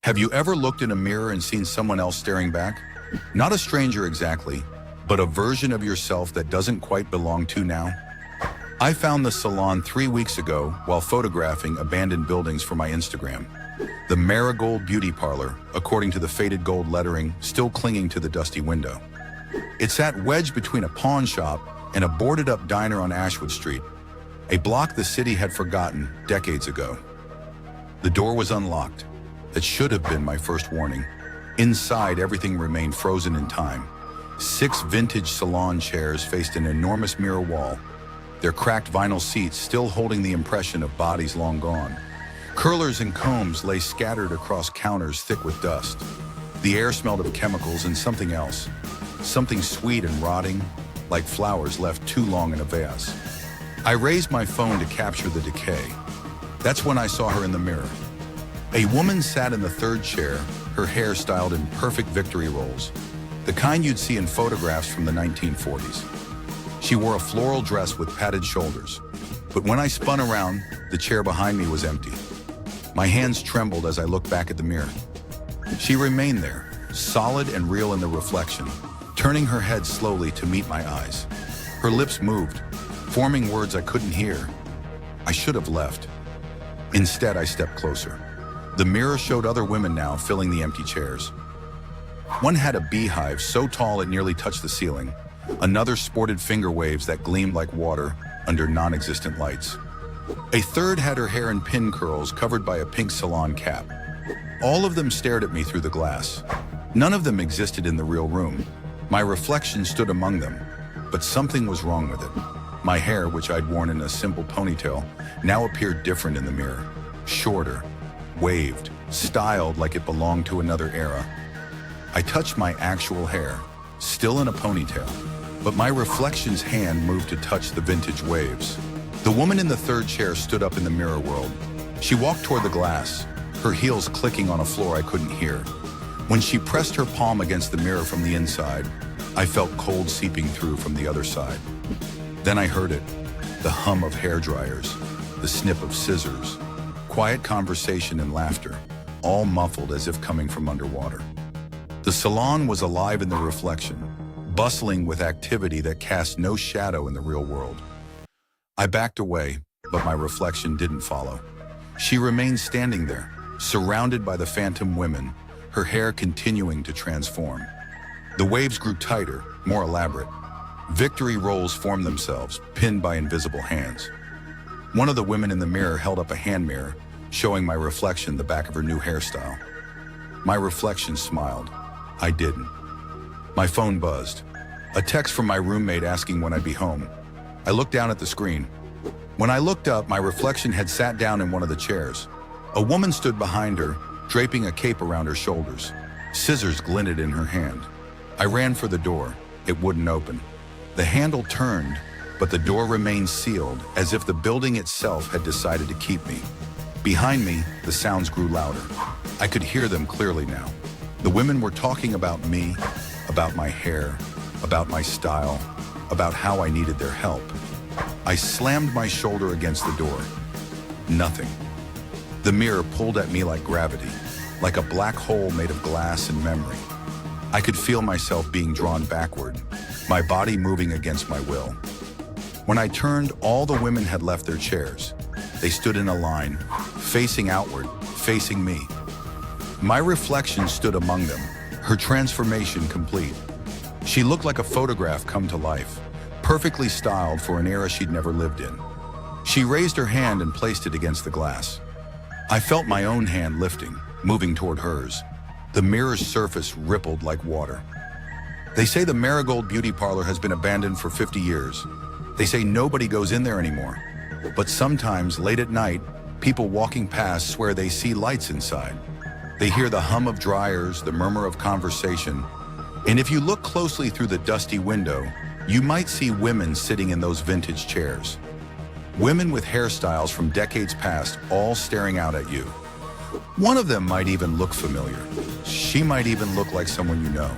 Have you ever looked in a mirror and seen someone else staring back? Not a stranger exactly, but a version of yourself that doesn't quite belong to now? I found the Salon 3 weeks ago while photographing abandoned buildings for my Instagram. The Marigold beauty parlor, according to the faded gold lettering still clinging to the dusty window. It sat wedged between a pawn shop and a boarded-up diner on Ashwood Street, a block the city had forgotten decades ago. The door was unlocked. That should have been my first warning. Inside, everything remained frozen in time. 6 vintage salon chairs faced an enormous mirror wall, their cracked vinyl seats still holding the impression of bodies long gone. Curlers and combs lay scattered across counters thick with dust. The air smelled of chemicals and something else, something sweet and rotting, like flowers left too long in a vase. I raised my phone to capture the decay. That's when I saw her in the mirror. A woman sat in the 3rd chair, her hair styled in perfect victory rolls, the kind you'd see in photographs from the 1940s. She wore a floral dress with padded shoulders, but when I spun around, the chair behind me was empty. My hands trembled as I looked back at the mirror. She remained there, solid and real in the reflection, turning her head slowly to meet my eyes. Her lips moved, forming words I couldn't hear. I should have left. Instead, I stepped closer. The mirror showed other women now filling the empty chairs. One had a beehive so tall it nearly touched the ceiling. Another sported finger waves that gleamed like water under non-existent lights. A third had her hair in pin curls covered by a pink salon cap. All of them stared at me through the glass. None of them existed in the real room. My reflection stood among them, but something was wrong with it. My hair, which I'd worn in a simple ponytail, now appeared different in the mirror. Shorter, waved, styled like it belonged to another era. I touched my actual hair, still in a ponytail, but my reflection's hand moved to touch the vintage waves. The woman in the 3rd chair stood up in the mirror world. She walked toward the glass, her heels clicking on a floor I couldn't hear. When she pressed her palm against the mirror from the inside, I felt cold seeping through from the other side. Then I heard it, the hum of hair dryers, the snip of scissors, quiet conversation and laughter, all muffled as if coming from underwater. The salon was alive in the reflection, bustling with activity that cast no shadow in the real world. I backed away, but my reflection didn't follow. She remained standing there, surrounded by the phantom women, her hair continuing to transform. The waves grew tighter, more elaborate. Victory rolls formed themselves, pinned by invisible hands. One of the women in the mirror held up a hand mirror, showing my reflection the back of her new hairstyle. My reflection smiled. I didn't. My phone buzzed. A text from my roommate asking when I'd be home. I looked down at the screen. When I looked up, my reflection had sat down in one of the chairs. A woman stood behind her, draping a cape around her shoulders. Scissors glinted in her hand. I ran for the door. It wouldn't open. The handle turned, but the door remained sealed, as if the building itself had decided to keep me. Behind me, the sounds grew louder. I could hear them clearly now. The women were talking about me, about my hair, about my style, about how I needed their help. I slammed my shoulder against the door. Nothing. The mirror pulled at me like gravity, like a black hole made of glass and memory. I could feel myself being drawn backward, my body moving against my will. When I turned, all the women had left their chairs. They stood in a line, facing outward, facing me. My reflection stood among them, her transformation complete. She looked like a photograph come to life, perfectly styled for an era she'd never lived in. She raised her hand and placed it against the glass. I felt my own hand lifting, moving toward hers. The mirror's surface rippled like water. They say the Marigold beauty parlor has been abandoned for 50 years. They say nobody goes in there anymore. But sometimes, late at night, people walking past swear they see lights inside. They hear the hum of dryers, the murmur of conversation. And if you look closely through the dusty window, you might see women sitting in those vintage chairs. Women with hairstyles from decades past, all staring out at you. One of them might even look familiar. She might even look like someone you know.